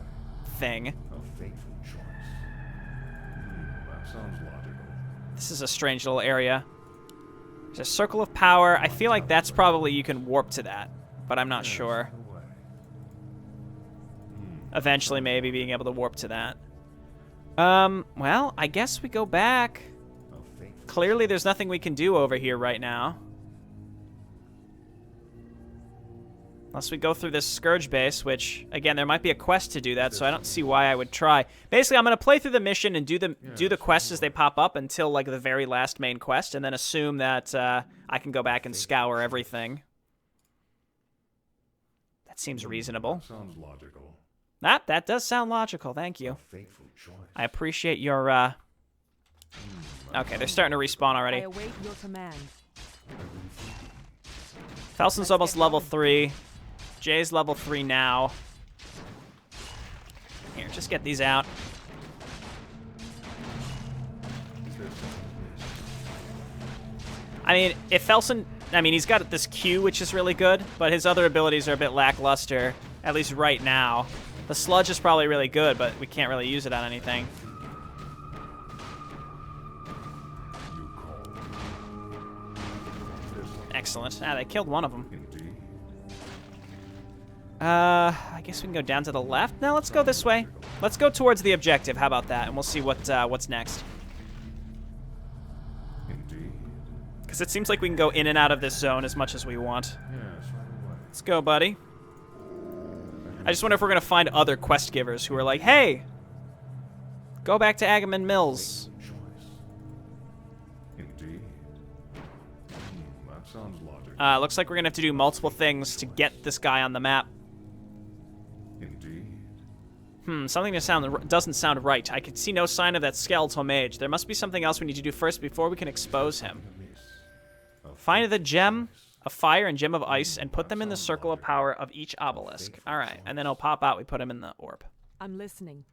thing. A fateful choice. That sounds logical. This is a strange little area. There's a circle of power. I feel like that's probably you can warp to that, but I'm not sure. Eventually, maybe being able to warp to that. Well, I guess we go back. Clearly, there's nothing we can do over here right now. Unless we go through this Scourge base, which, again, there might be a quest to do that, so I don't see why I would try. Basically, I'm going to play through the mission and do the quests as they pop up until, like, the very last main quest, and then assume that I can go back and scour everything. That seems reasonable. Sounds logical. That does sound logical. Thank you. Fateful choice. I appreciate your, Okay, they're starting to respawn I already. await your command. Felson's almost level 3. Jay's level 3 now. Here, just get these out. I mean, if Felson... I mean, he's got this Q, which is really good, but his other abilities are a bit lackluster, at least right now. The Sludge is probably really good, but we can't really use it on anything. Excellent. Ah, they killed one of them. I guess we can go down to the left. Now let's go this way. Let's go towards the objective. How about that? And we'll see what's next. Because it seems like we can go in and out of this zone as much as we want. Let's go, buddy. I just wonder if we're going to find other quest givers who are like, hey, go back to Agamemnon Mills. Looks like we're going to have to do multiple things to get this guy on the map. Something doesn't sound right. I can see no sign of that skeletal mage. There must be something else we need to do first before we can expose him. Find the gem of fire and gem of ice and put them in the circle of power of each obelisk. All right, and then he'll pop out. We put him in the orb. I'm listening.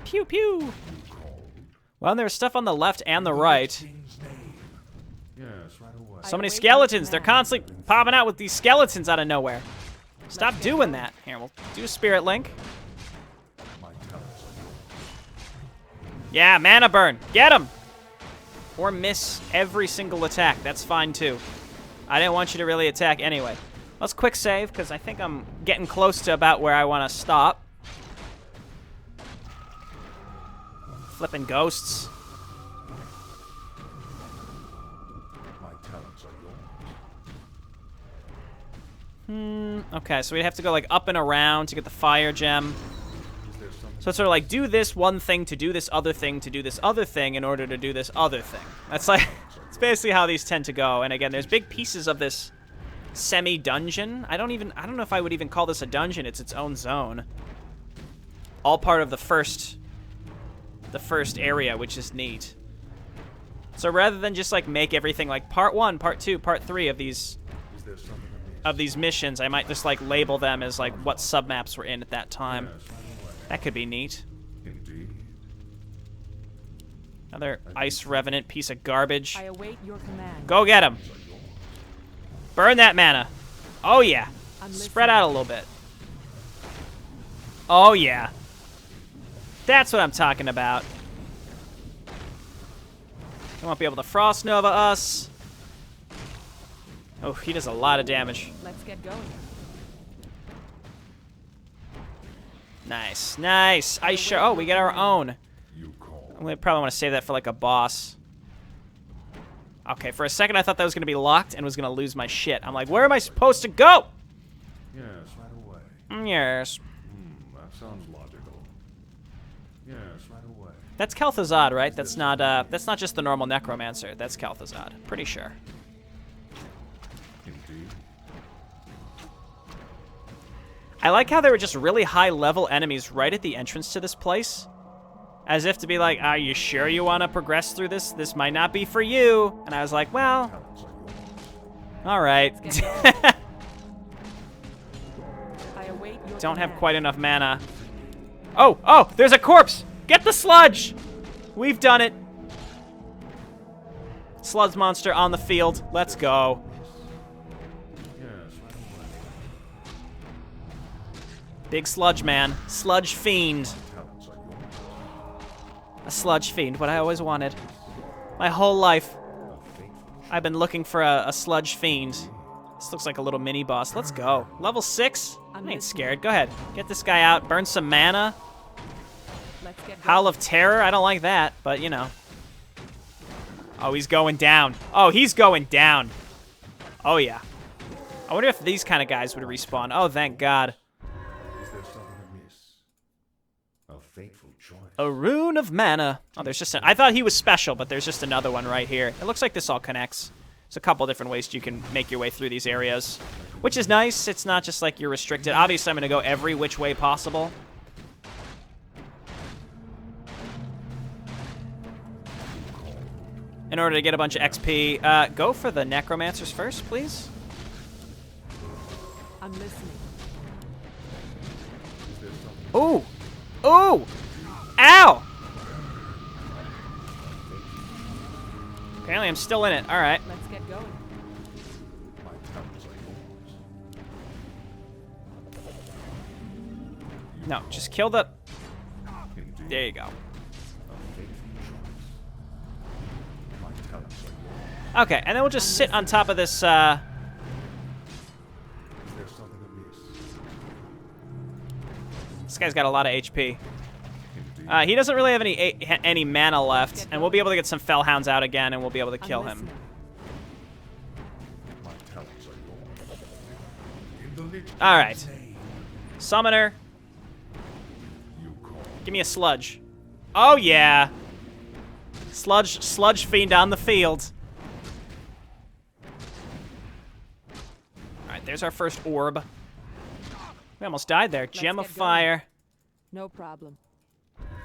Pew pew. Well, there's stuff on the left and the right. So many skeletons. They're constantly popping out with these skeletons out of nowhere. Stop doing that. Here, we'll do Spirit Link. Yeah, mana burn. Get him. Or miss every single attack. That's fine, too. I didn't want you to really attack anyway. Let's quick save, because I think I'm getting close to about where I want to stop. Flipping ghosts. Okay, so we'd have to go like up and around to get the fire gem. So it's sort of like do this one thing to do this other thing to do this other thing in order to do this other thing. That's like, it's basically how these tend to go. And again, there's big pieces of this semi-dungeon. I don't know if I would even call this a dungeon. It's its own zone. All part of the first area, which is neat. So rather than just like make everything like part 1, part 2, part 3 of these missions, I might just like label them as like what submaps we're in at that time. That could be neat. Another ice revenant piece of garbage. I await your command. Go get him. Burn that mana. Oh yeah. Spread out a little bit. Oh yeah. That's what I'm talking about. They won't be able to Frost Nova us. Oh, he does a lot of damage. Let's get going. Nice, nice. Ice Shard. Oh, we get our own. We probably want to save that for like a boss. Okay, for a second I thought that was going to be locked and was going to lose my shit. I'm like, where am I supposed to go? Yes, right away. Yes. That sounds logical. Yes, right away. That's Kel'Thuzad, right? That's not just the normal necromancer. That's Kel'Thuzad. Pretty sure. Indeed. I like how there were just really high-level enemies right at the entrance to this place. As if to be like, are you sure you want to progress through this? This might not be for you. And I was like, well, all right. I I await your Don't have command. quite enough mana. Oh, oh, there's a corpse! Get the sludge! We've done it. Sludge monster on the field. Let's go. Big sludge man. Sludge fiend. A sludge fiend, what I always wanted. My whole life, I've been looking for a sludge fiend. This looks like a little mini boss. Let's go. Level 6? I ain't scared. Go ahead. Get this guy out. Burn some mana. Let's get Howl of Terror? I don't like that, but you know. Oh, he's going down. Oh, he's going down. Oh, yeah. I wonder if these kind of guys would respawn. Oh, thank God. Is there something amiss? A fateful choice. A rune of mana. Oh, there's just I thought he was special, but there's just another one right here. It looks like this all connects. There's a couple different ways you can make your way through these areas, which is nice. It's not just like you're restricted. Obviously, I'm going to go every which way possible. In order to get a bunch of XP, go for the necromancers first, please. I'm listening. Ooh! Ooh! Ow! Apparently I'm still in it. All right. Let's get going. My talents are yours. No, just kill the... Indeed. There you go. A fateful choice. My talents are yours. Okay, and then we'll just sit on top of this, Is there something amiss? This guy's got a lot of HP. Indeed. He doesn't really have any mana left, and we'll be able to get some Fellhounds out again, and we'll be able to kill him. My talents are yours. In the Lich All right. King's name, Summoner, you call. give me a sludge. Oh, yeah. Sludge fiend on the field. All right, there's our first orb. We almost died there. Gem of get going. Fire. No problem.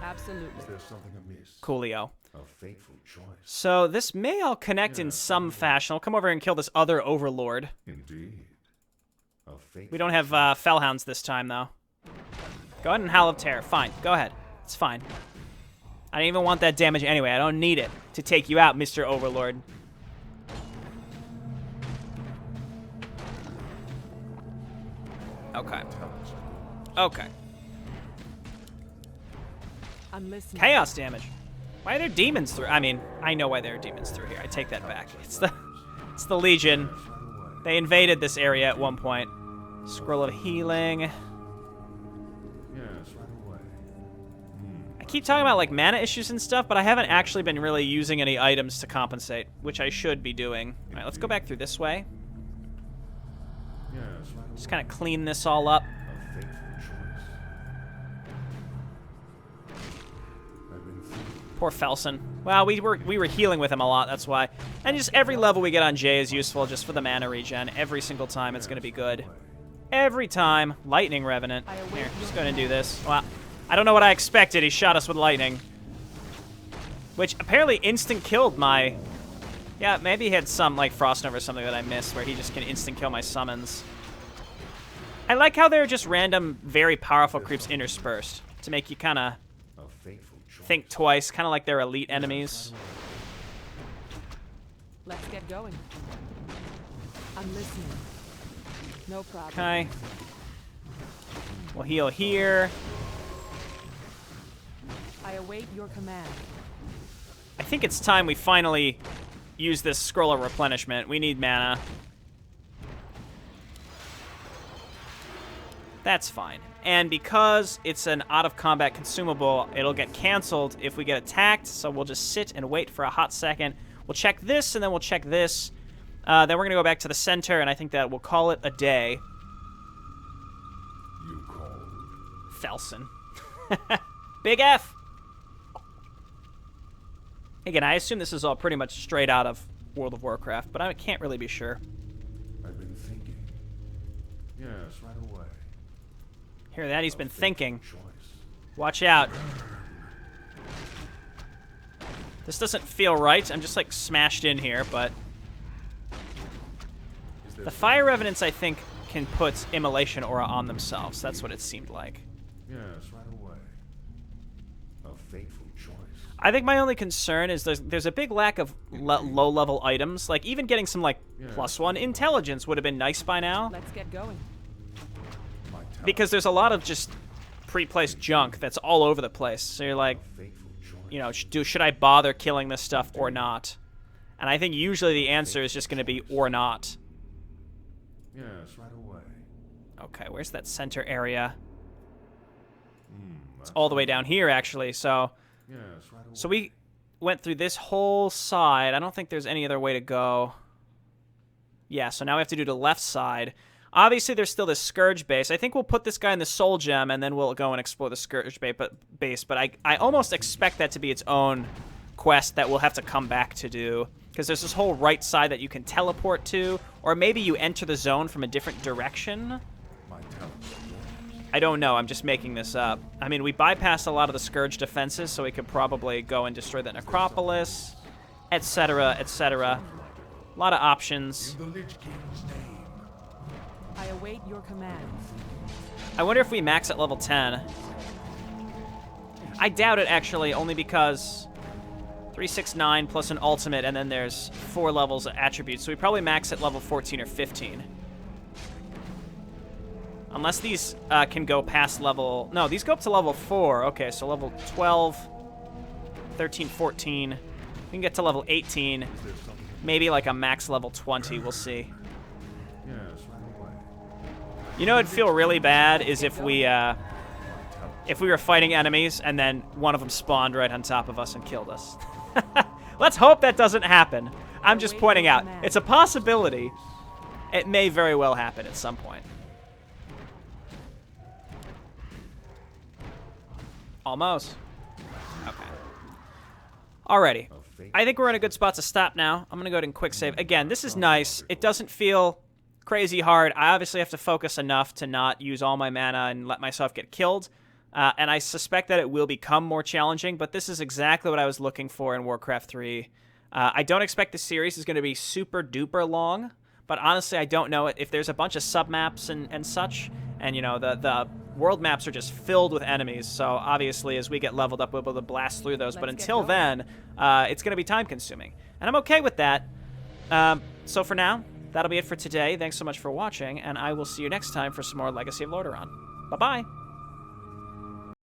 Absolutely. Is there something amiss? Coolio. A fateful choice. So this may all connect in some fashion. I'll come over and kill this other overlord. Indeed. A fateful We don't have Fellhounds this time, though. Go ahead and Howl of Terror. Fine. Go ahead. It's fine. I don't even want that damage anyway. I don't need it to take you out, Mr. Overlord. Okay. Okay. I'm listening. Chaos damage. Why are there demons through? I mean, I know why there are demons through here. I take that back. It's the Legion. They invaded this area at one point. Scroll of Healing. Yes, right away. I keep talking about like mana issues and stuff, but I haven't actually been really using any items to compensate, which I should be doing. All right, let's go back through this way. Yes, right away. Just kind of clean this all up. A fateful choice. I've been thinking. Poor Felson. Well, we were healing with him a lot, that's why. And just every level we get on Jay is useful just for the mana regen. Every single time it's going to be good. Every time. Lightning Revenant. Here, just going to do this. Well, I don't know what I expected. He shot us with lightning. Which apparently instant killed my... Yeah, maybe he had some, like, Frost Nova or something that I missed where he just can instant kill my summons. I like how there are just random, very powerful creeps interspersed to make you kind of A fateful choice. think twice, kind of like they're elite enemies. Let's get going. I'm listening. No problem. Okay. We'll heal here. I await your command. I think it's time we finally use this Scroll of Replenishment. We need mana. That's fine. And because it's an out-of-combat consumable, it'll get canceled if we get attacked, so we'll just sit and wait for a hot second. We'll check this, and then we'll check this. Then we're going to go back to the center, and I think that we'll call it a day. You called. Felson. Big F! Again, I assume this is all pretty much straight out of World of Warcraft, but I can't really be sure. I've been thinking. Yes, right away. Hear that? He's been thinking. Choice. Watch out. This doesn't feel right. I'm just like smashed in here, but Is there the Fire Revenants, I think, can put Immolation Aura on themselves. That's what it seemed like. Yes, right away. A fateful choice. I think my only concern is there's a big lack of low-level items. Like, even getting some, like, +1 intelligence would have been nice by now. Let's get going. Because there's a lot of just pre-placed junk that's all over the place. So you're like, you know, should I bother killing this stuff or not? And I think usually the answer is just going to be or not. Yes, right away. Okay, where's that center area? It's all the way down here, actually. So, Yes, right away. so we went through this whole side. I don't think there's any other way to go. Yeah, so now we have to do the left side. Obviously, there's still this Scourge base. I think we'll put this guy in the Soul Gem, and then we'll go and explore the Scourge base. But I almost expect that to be its own quest that we'll have to come back to do. Because there's this whole right side that you can teleport to, or maybe you enter the zone from a different direction. I don't know. I'm just making this up. I mean, we bypassed a lot of the Scourge defenses, so we could probably go and destroy the Necropolis, etc., etc. A lot of options. In the Lich King's name. I await your commands. I wonder if we max at level 10. I doubt it, actually, only because 369 plus an ultimate, and then there's 4 levels of attributes, so we probably max at level 14 or 15. Unless these can go past level... No, these go up to level 4. Okay, so level 12, 13, 14. We can get to level 18. Maybe like a max level 20. We'll see. Yes, right away. You know, it'd feel really bad is if we were fighting enemies and then one of them spawned right on top of us and killed us. Let's hope that doesn't happen. I'm just pointing out. It's a possibility. It may very well happen at some point. Almost. Okay. Alrighty. I think we're in a good spot to stop now. I'm going to go ahead and quick save. Again, this is nice. It doesn't feel crazy hard. I obviously have to focus enough to not use all my mana and let myself get killed. And I suspect that it will become more challenging, but this is exactly what I was looking for in Warcraft 3. I don't expect the series is going to be super duper long, but honestly, I don't know if there's a bunch of submaps and such, and you know, the world maps are just filled with enemies, so obviously as we get leveled up, we'll be able to blast through those, but until then, it's going to be time consuming. And I'm okay with that. So for now, that'll be it for today. Thanks so much for watching, and I will see you next time for some more Legacy of Lordaeron. Bye-bye!